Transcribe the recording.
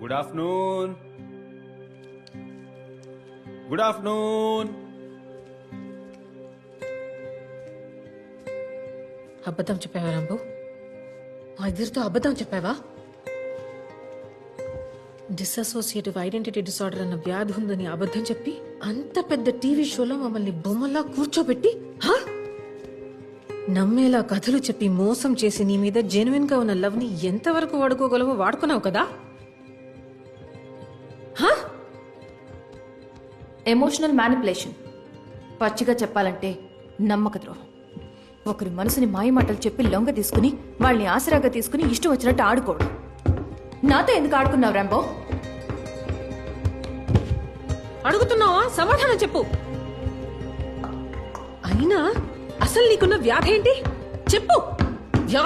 Good afternoon. Good afternoon. అబద్ధం చెప్పావా రంబు? మా ఇద్దరితో అబద్ధం చెప్పావా? డిసోసియేటివ్ ఐడెంటిటీ డిసార్డర్ అన్న వ్యాధి ఉందని అబద్ధం చెప్పి అంత పెద్ద టీవీ షోలో మమ్మల్ని బొమ్మలా కూర్చోబెట్టి నమ్మేలా కథలు చెప్పి మోసం చేసి నీ మీద జెన్యున్ గా ఉన్న లవ్ ని ఎంతవరకు వాడుకోగలవో వాడుకున్నావు కదా. ఎమోషనల్ మ్యానిపులేషన్, పచ్చిగా చెప్పాలంటే నమ్మక ద్రోహం. ఒకరి మనసుని మాయమాటలు చెప్పి లొంగ తీసుకుని వాళ్ళని ఆసరాగా తీసుకుని ఇష్టం వచ్చినట్టు ఆడుకోవడం. నాతో ఎందుకు ఆడుకున్నావు రాంబో? అడుగుతున్నావా? సమాధానం చెప్పు. అయినా అసలు నీకున్న వ్యాధి ఏంటి చెప్పు.